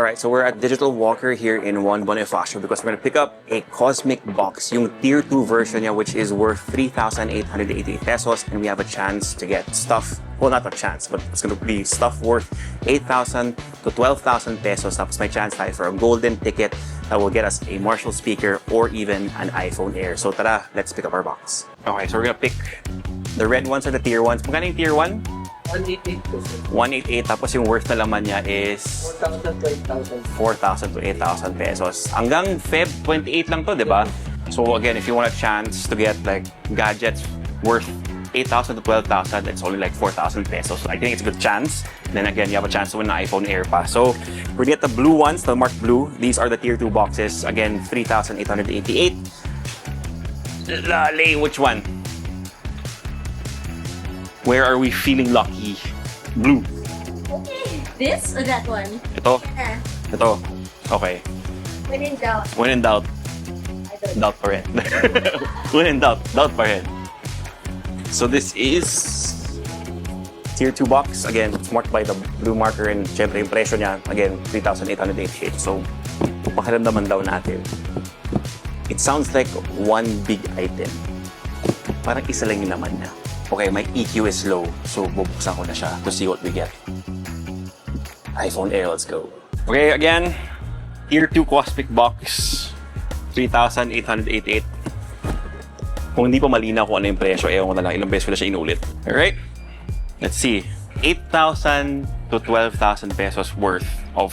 Alright, so we're at Digital Walker here in Juan Bonifacio because we're gonna pick up a Cosmic Box, yung Tier 2 version niya, which is worth 3,888 pesos, and we have a chance to get stuff. Well, not a chance, but it's gonna be stuff worth 8,000 to 12,000 pesos. Tapos may chance tayo for a golden ticket that will get us a Marshall speaker or even an iPhone Air. So tara, let's pick up our box. Okay, so we're gonna pick the red ones or the Tier 1s. Magkano yung Tier 1? 188 188, tapos yung worth na laman niya is 4,000 to 8,000 pesos. Hanggang Feb 28 lang to, di ba? So again, if you want a chance to get like gadgets worth 8,000 to 12,000, it's only like 4,000 pesos. So I think it's a good chance. Then again, you have a chance to win an iPhone Air pa. So we get the blue ones, the marked blue. These are the Tier 2 boxes. Again, 3,888. Lale, which one? Where are we feeling lucky? Blue. Okay. This or that one? Ito? Yeah. Ito. Okay. When in doubt. When in doubt, I don't doubt pa rin. When in doubt pa rin. So this is Tier 2 box. Again, it's marked by the blue marker and syempre yung presyo niya, again, 3,888. So, pakiramdaman daw natin. It sounds like one big item. Parang isa lang yung laman niya. Okay, my EQ is low, so bubuksan ko na siya to see what we get. iPhone Air, let's go. Okay, again, Tier 2 Cosmic Box, 3,888. Kung hindi pa malinaw kung ano yung presyo, ewan ko na lang, ilang beses ko na siya inulit. Alright, let's see. 8,000 to 12,000 pesos worth of,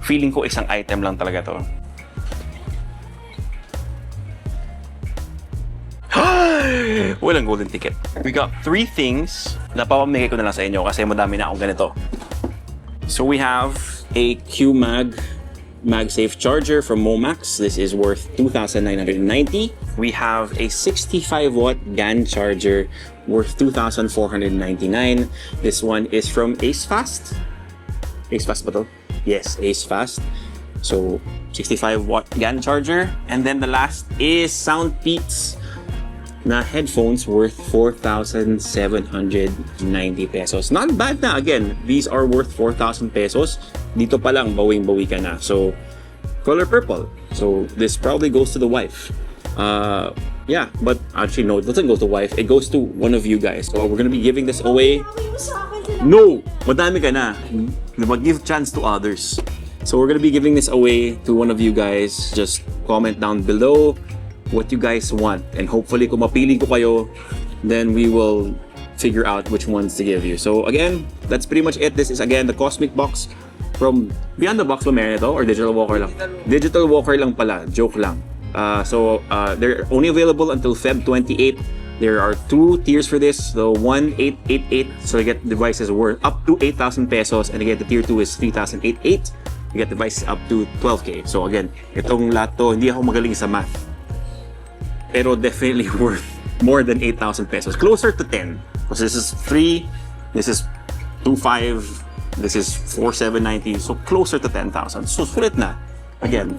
feeling ko isang item lang talaga to. Walang golden ticket. We got 3 things na papamigay ko na lang sa inyo kasi madami na akong ganito. So we have a Q-Mag MagSafe charger from Momax. This is worth 2,990. We have a 65-watt GAN charger worth 2,499. This one is from AceFast. AceFast ba to? Yes, AceFast. So 65-watt GAN charger. And then the last is Soundpeats na headphones worth 4,790 pesos. Not bad na. Again, these are worth 4,000 pesos. Dito pa lang, bawing-bawi ka na. So, color purple. So, this probably goes to the wife. Yeah, but actually, no, it doesn't go to wife. It goes to one of you guys. So, we're gonna be giving this away. No! Madami ka na. Give chance to others. So, we're gonna be giving this away to one of you guys. Just comment down below what you guys want, and hopefully kung mapili ko kayo, then we will figure out which ones to give you. So again, that's pretty much it. This is again the Cosmic Box from Beyond the Box. Ba meron ito or Digital Walker lang? Digital Walker lang pala, joke lang. They're only available until Feb 28. There are 2 tiers for this. The 1,888, so you get devices worth up to 8,000 pesos, and again the tier 2 is 3,888. You get devices up to 12K. So again, itong lahat to, hindi ako magaling sa math, pero definitely worth more than 8,000 pesos. Closer to 10. Because this is 3, this is 2,500, this is 4,790. So closer to 10,000. So sulit na. Again,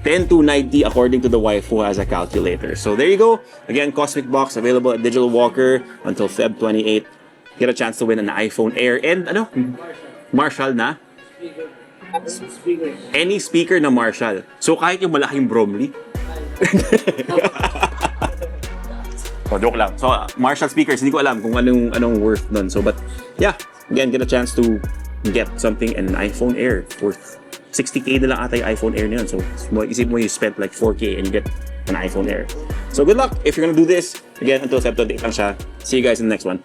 10 to 90 according to the wife who has a calculator. So there you go. Again, Cosmic Box available at Digital Walker until Feb 28. Get a chance to win an iPhone Air and Marshall na? Any speaker na Marshall. So kahit yung malaking Bromley. So, joke lang. So, Marshall speakers, hindi ko alam kung anong worth nun. So, but, yeah. Again, get a chance to get something and an iPhone Air worth 60K na lang ata yung iPhone Air na yun. So, isip mo you spent like 4K and you get an iPhone Air. So, good luck if you're gonna do this. Again, until Feb 28 lang siya. See you guys in the next one.